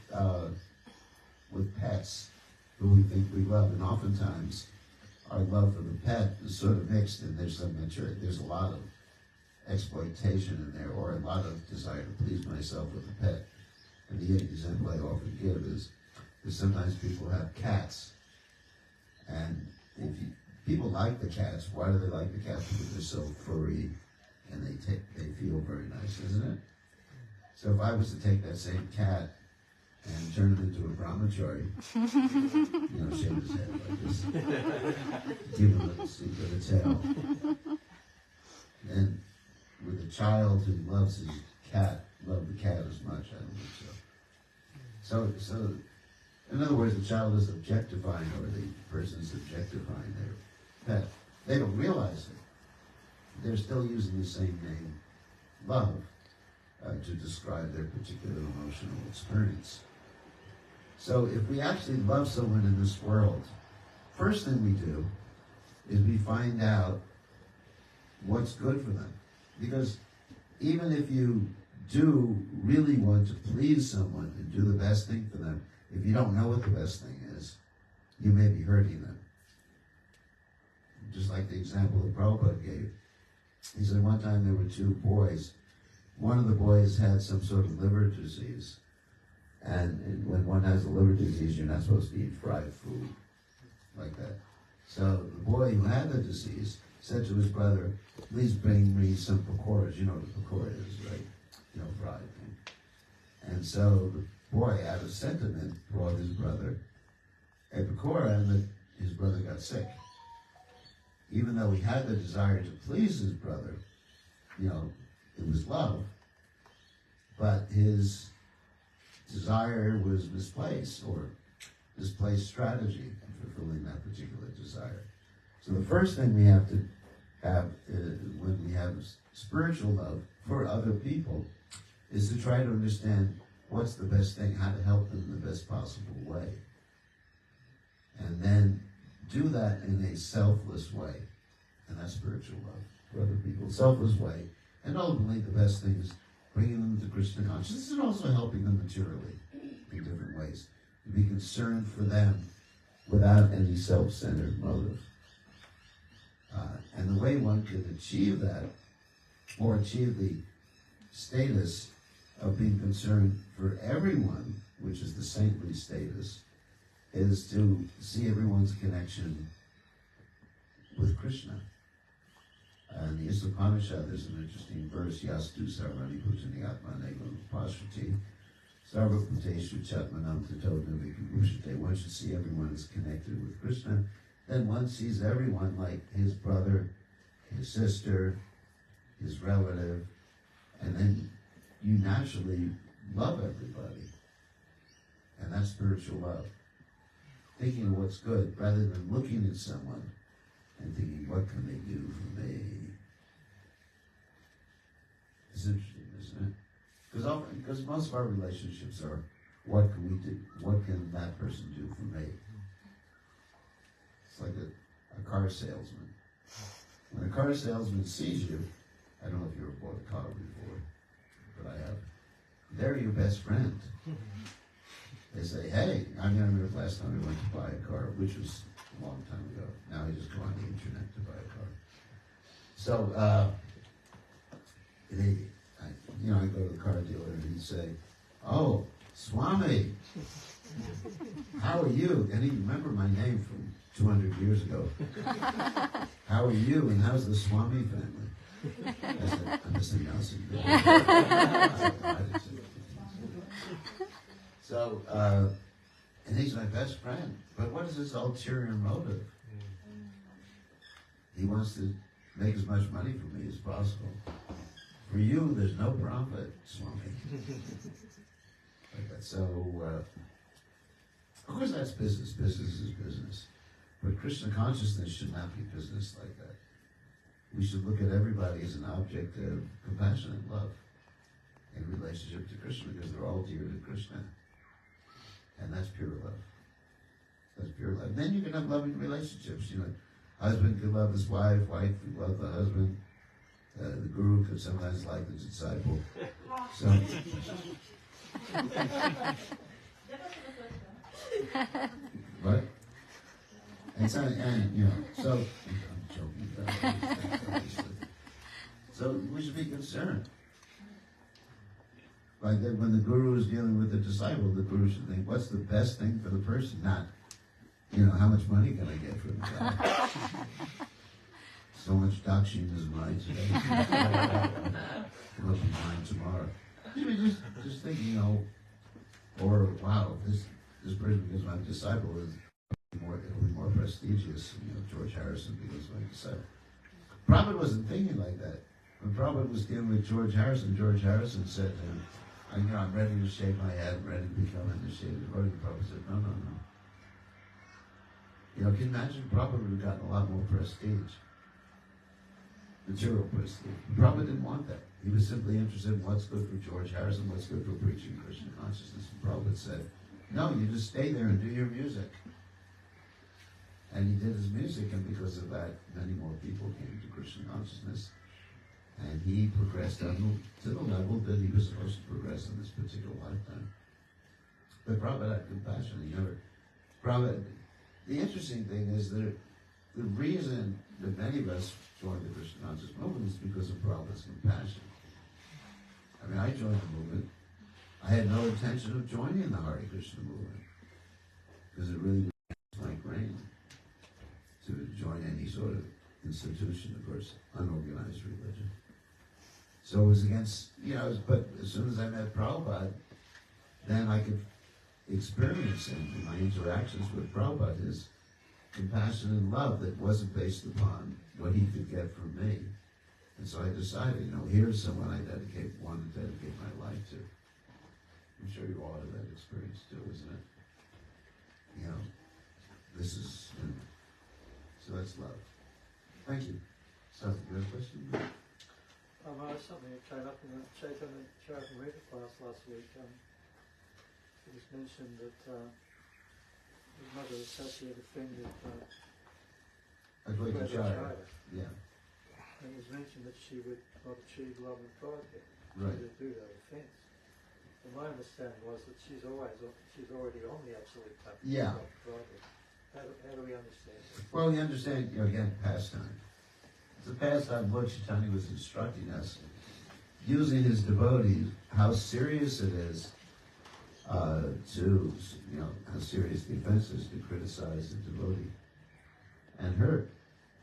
pets, who we think we love, and oftentimes our love for the pet is sort of mixed, and there's a lot of exploitation in there, or a lot of desire to please myself with the pet. And the example I often give is sometimes people have cats, and people like the cats. Why do they like the cats? Because they're so furry, and they feel very nice, isn't it? So if I was to take that same cat and turn him into a brahmachari, shave his head like this, give him a sleep with a tail, and with a child who loves his cat, love the cat as much, I don't think so. So in other words, the child is objectifying, or the person is objectifying their pet. They don't realize it. They're still using the same name, love, to describe their particular emotional experience. So if we actually love someone in this world, first thing we do is we find out what's good for them. Because even if you do really want to please someone and do the best thing for them, if you don't know what the best thing is, you may be hurting them. Just like the example that Prabhupada gave. He said one time there were two boys. One of the boys had some sort of liver disease, And when one has a liver disease, you're not supposed to eat fried food like that. So the boy who had the disease said to his brother, please bring me some pakoras. You know what a pakora is, right? You know, fried thing. And so the boy, out of sentiment, brought his brother a pakora, and his brother got sick. Even though he had the desire to please his brother, you know, it was love, but his desire was misplaced, or misplaced strategy in fulfilling that particular desire. So the first thing we have to have when we have spiritual love for other people is to try to understand what's the best thing, how to help them in the best possible way. And then do that in a selfless way. And that's spiritual love for other people. Selfless way. And ultimately the best thing is bringing them to Krishna consciousness and also helping them materially in different ways. To be concerned for them without any self-centered motive. And the way one can achieve that, or achieve the status of being concerned for everyone, which is the saintly status, is to see everyone's connection with Krishna. In the Upanishad, there's an interesting verse, Yastu Sarvani Bhutani Atmane Pashrati Sarva Bhuteshu Chatmanam Tato Naviki. One should see everyone is connected with Krishna. Then one sees everyone like his brother, his sister, his relative, and then you naturally love everybody. And that's spiritual love. Thinking of what's good rather than looking at someone and thinking, what can they do for me? It's interesting, isn't it? Because most of our relationships are, what can we do? What can that person do for me? It's like a car salesman. When a car salesman sees you, I don't know if you ever bought a car before, but I have. They're your best friend. They say, hey, I remember the last time we went to buy a car, which was a long time ago. Now you just go on the internet to buy a car. So, I go to the car dealer and he'd say, oh, Swami, how are you? And he'd remember my name from 200 years ago. How are you? And how's the Swami family? I said, I'm just announcing. So, and he's my best friend. But what is his ulterior motive? He wants to make as much money for me as possible. For you, there's no profit, Swami. Like that. So, of course that's business. Business is business. But Krishna consciousness should not be business like that. We should look at everybody as an object of compassion and love in relationship to Krishna, because they're all dear to Krishna. And that's pure love. That's pure love. And then you can have loving relationships. Husband could love his wife, wife could love the husband. The guru could sometimes like the disciple. So, what? And so, so I'm joking about it. So we should be concerned. Like that, when the guru is dealing with the disciple, the guru should think, what's the best thing for the person? Not, how much money can I get from that? So much dakshin is mine today. Will be mine tomorrow. Just thinking, or wow, this person becomes my disciple, it'll be more prestigious. George Harrison becomes my disciple. Prabhupada wasn't thinking like that. When Prabhupada was dealing with George Harrison said to him, I'm ready to shave my head, ready to become an initiated devotee. Prabhupada said, no. Can you imagine? Prabhupada would have gotten a lot more prestige. Material prestige. Prabhupada didn't want that. He was simply interested in what's good for George Harrison, what's good for preaching Krishna consciousness. And Prabhupada said, no, you just stay there and do your music. And he did his music, and because of that, many more people came to Krishna consciousness. And he progressed to the level that he was supposed to progress in this particular lifetime. But Prabhupada had compassion. The interesting thing is that the reason that many of us joined the Krishna consciousness movement is because of Prabhupada's compassion. I joined the movement. I had no intention of joining the Hare Krishna movement because it really was my brain to join any sort of institution, of course, unorganized religion. So it was against, but as soon as I met Prabhupada, then I could experience in my interactions with Prabhupada his compassion and love that wasn't based upon what he could get from me. And so I decided, here's someone I want to dedicate my life to. I'm sure you all have that experience too, isn't it? This is, so that's love. Thank you. So, you have a question? Something that came up in the Chaitanya Charitamrita class last week. It was mentioned that his mother Sachi had offended Advaitacharya. Yeah. And it was mentioned that she would not achieve love and pride Right. to do that offence. And my understanding was that she's already on the absolute path. Yeah. How do we understand that? Well, you understand, again, pastime. It's a pastime Lord Chaitanya was instructing us, using his devotees, how serious it is how serious the offense is to criticize the devotee. And her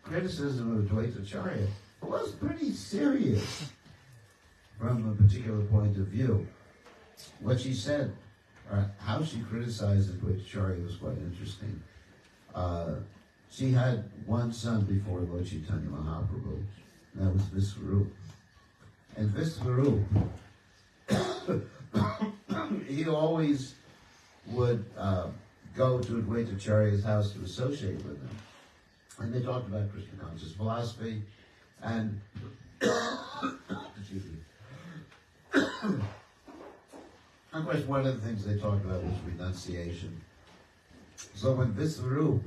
criticism of Advaitacharya was pretty serious from a particular point of view. What she said, or how she criticized Advaitacharya was quite interesting. She had one son before Lord Chaitanya Mahaprabhu, and that was Visvarup. And Visvarup, he always would go to Advaitacharya's house to associate with him. And they talked about Krishna conscious philosophy, and excuse me. Of course, one of the things they talked about was renunciation. So when Visvarup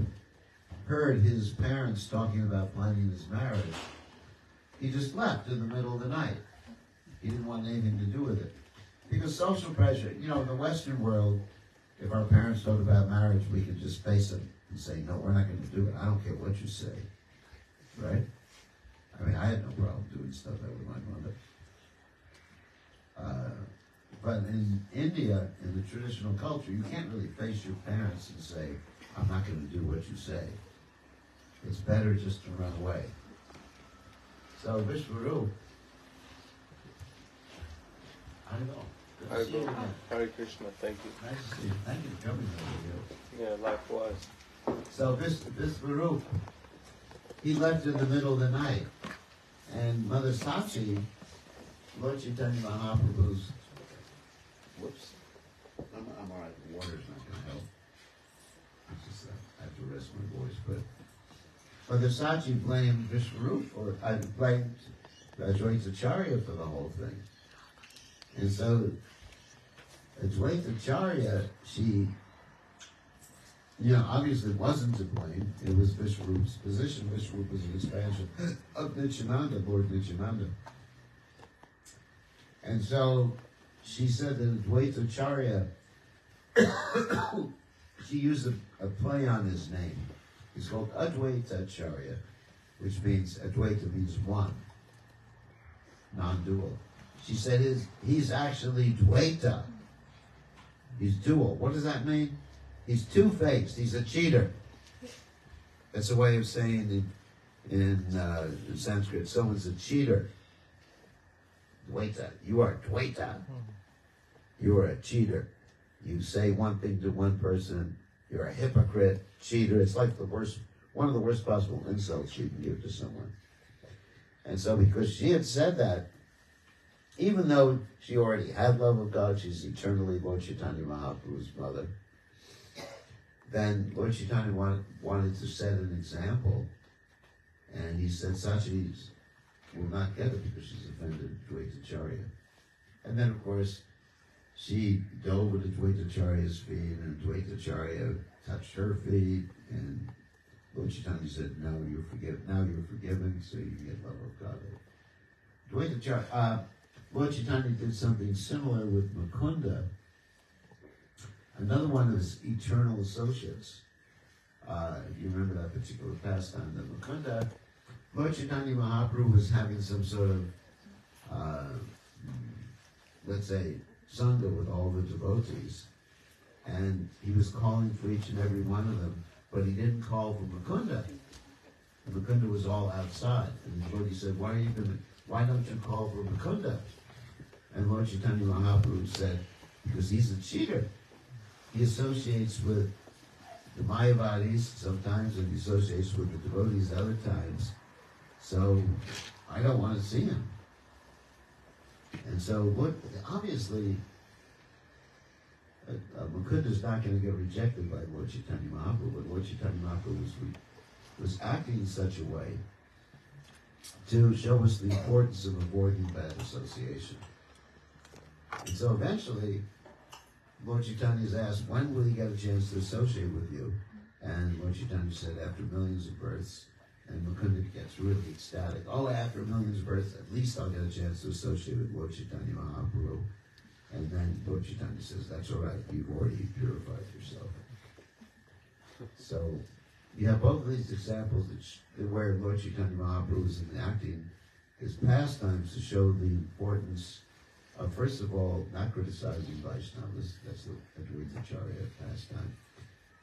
heard his parents talking about planning his marriage, he just left in the middle of the night. He didn't want anything to do with it. Because social pressure, in the Western world, if our parents talk about marriage, we can just face them and say, no, we're not going to do it. I don't care what you say. Right? I mean, I had no problem doing stuff that with my mother. But in India, in the traditional culture, you can't really face your parents and say, I'm not going to do what you say. It's better just to run away. So Vishwarup, I don't know. Good to see you again. Hare Krishna, thank you. Nice to see you. Thank you for coming over here. Yeah, likewise. So Vishwarup, he left in the middle of the night. And Mother Sachi, Lord Chaitanya Mahaprabhu's, whoops, I'm all right, the water's not going to help. It's just I have to rest my voice, but Mother Sachi blamed Vishwarup, or blamed Advaitacharya for the whole thing. And so Advaitacharya, she, obviously wasn't to blame. It was Vishwarup's position. Vishwarup was an expansion of Nityananda, Lord Nityananda. And so she said that Advaitacharya, she used a play on his name. He's called Advaitacharya, which means, Advaita means one, non-dual. She said he's actually Dvaita. He's dual. What does that mean? He's two-faced. He's a cheater. That's a way of saying in Sanskrit, someone's a cheater. Dvaita. You are Dvaita. You are a cheater. You say one thing to one person. You're a hypocrite, cheater. It's like one of the worst possible insults you can give to someone. And so because she had said that, even though she already had love of God, she's eternally Lord Chaitanya Mahaprabhu's mother, then Lord Chaitanya wanted to set an example. And he said, Sachi will not get it because she's offended Advaitacharya. And then, of course, she dove at Advaitacharya's feet, and Advaitacharya touched her feet, and Lord Chaitanya said, now you're forgiven, so you get love of God. Lord Chaitanya did something similar with Mukunda, another one of his eternal associates. If you remember that particular pastime, that Mukunda, Lord Chaitanya Mahaprabhu was having some sort of, let's say, Sangha with all the devotees. And he was calling for each and every one of them, but he didn't call for Mukunda. And Mukunda was all outside. And the devotee said, why don't you call for Mukunda? And Lord Chaitanya Mahaprabhu said, because he's a cheater. He associates with the Mayavadis sometimes, and he associates with the devotees other times. So I don't want to see him. And so, obviously, Mukunda is not going to get rejected by Lord Chaitanya Mahaprabhu, but Lord Chaitanya Mahaprabhu was acting in such a way to show us the importance of avoiding bad association. And so eventually, Lord Chaitanya is asked, when will he get a chance to associate with you? And Lord Chaitanya said, after millions of births. And Mukunda gets really ecstatic. Oh, after millions of births, at least I'll get a chance to associate with Lord Chaitanya Mahaprabhu. And then Lord Chaitanya says, that's all right, you've already purified yourself. So, you have both of these examples where Lord Chaitanya Mahaprabhu is enacting his pastimes to show the importance of, first of all, not criticizing Vaishnavas, that's the Advaita Acharya pastime,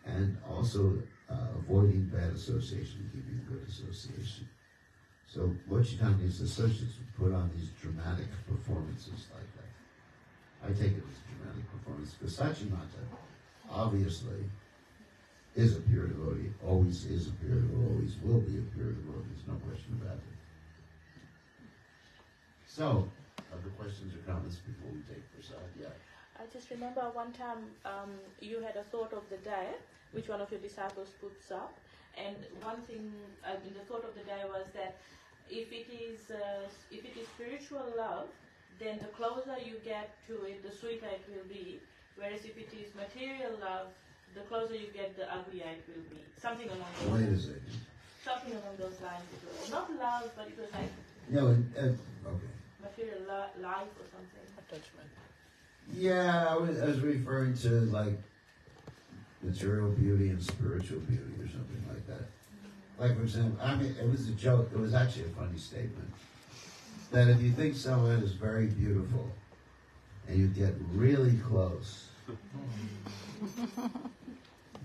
and also avoiding bad association and keeping good association. So Lord Chaitanya's associates would put on these dramatic performances like that. I take it as dramatic performance because Sachimata obviously is a pure devotee, always is a pure devotee, always will be a pure devotee, there's no question about it. So, other questions or comments before we take Prasad? Yeah. I just remember one time you had a thought of the day, which one of your disciples puts up, and one thing, the thought of the day was that if it is spiritual love, then the closer you get to it, the sweeter it will be. Whereas if it is material love, the closer you get, the uglier it will be. Something along those lines. Wait a second. Something along those lines. It was not love, but it was like No, okay. material life or something. Attachment. Yeah, I was referring to like material beauty and spiritual beauty or something like that. Like, for example, I mean, it was a joke. It was actually a funny statement. That if you think someone is very beautiful and you get really close,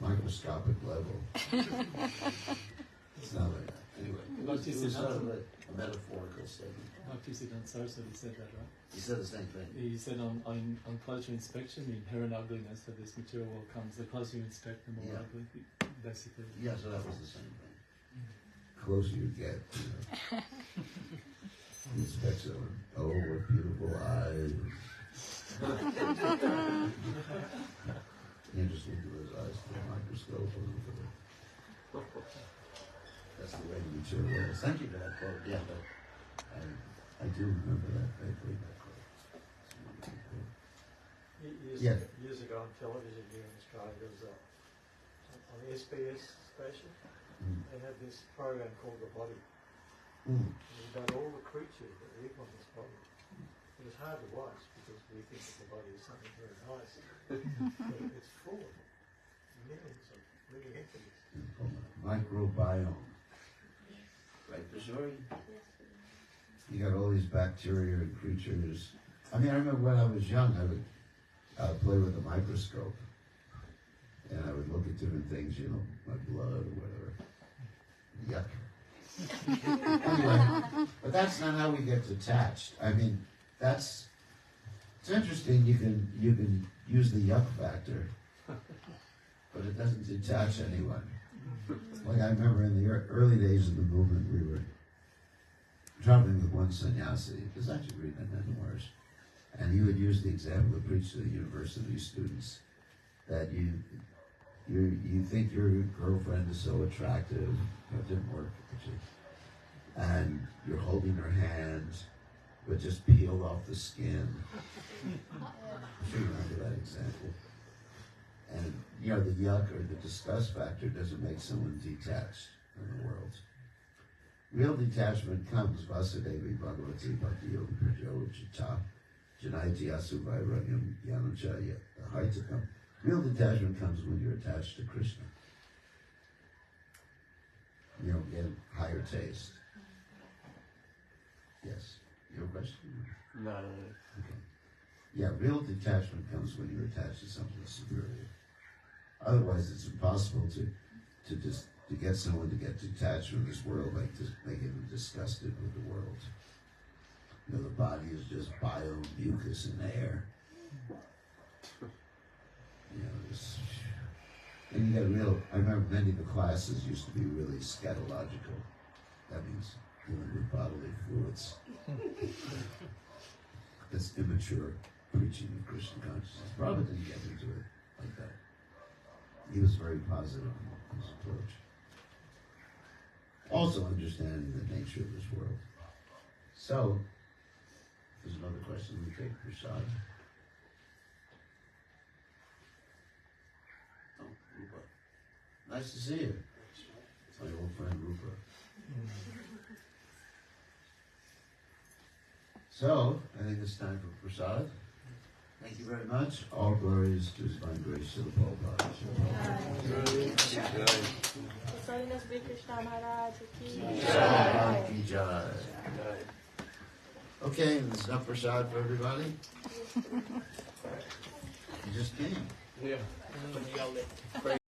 microscopic level, it's not like that. Anyway, it was sort of a metaphorical statement. Bhaktisiddhanta Saraswati said that, right? He said the same thing. He said on closer inspection, the inherent ugliness of this material world comes. The closer you inspect, the more ugly, basically. Yeah, so that was the same thing. Closer you get, you inspect someone. Oh, what beautiful eyes. You just look at those eyes through a microscope and look at it. That's the way the material world is. Thank you for that quote. Yeah, but I do remember that vaguely, that quote. Years ago on television here in Australia, there was on the SBS station, they had this program called The Body. And it had all the creatures that live on this body. It was hard to watch because we think that the body is something very nice. But it's full of millions of living entities. Microbiome. Right, Kishori? You got all these bacteria and creatures. I mean, I remember when I was young, I would play with a microscope. And I would look at different things, you know, my blood or whatever. Yuck. Anyway, but that's not how we get detached. I mean, it's interesting, you can use the yuck factor, but it doesn't detach anyone. Like I remember in the early days of the movement, we were traveling with one sannyasi, he was actually reading the memoirs, and he would use the example to preach to the university students that you think your girlfriend is so attractive, it didn't work actually, and you're holding her hand, but just peeled off the skin. I'm sure you remember that example. And, you know, the yuck or the disgust factor doesn't make someone detached from the world. Real detachment comes, Vasudevi Bhagavati Bhakti Yogi Prajo Chitta Janayati Asuvai Ranyam Yanuchaya Haitakam. Real detachment comes when you're attached to Krishna. You don't get higher taste. Yes. Your question? No. Okay. Yeah, real detachment comes when you're attached to something superior. Otherwise, it's impossible to get someone to get detached from this world, like to make him disgusted with the world. You know, the body is just bio mucus in the air. You know, and you got real. I remember many of the classes used to be really scatological. That means dealing with bodily fluids. That's immature preaching of Krishna consciousness. Prabhupada didn't get into it like that. He was very positive in his approach. Also understanding the nature of this world. So, there's another question we take, Prasad. Oh, Rupa. Nice to see you. My old friend Rupa. So, I think it's time for Prasad. Thank you very much. All glories to His Divine Grace to the Prabhupada. Holiness be Krishna Maharaj ki Jai. Okay, and there's enough prasad for everybody? You just came. Yeah.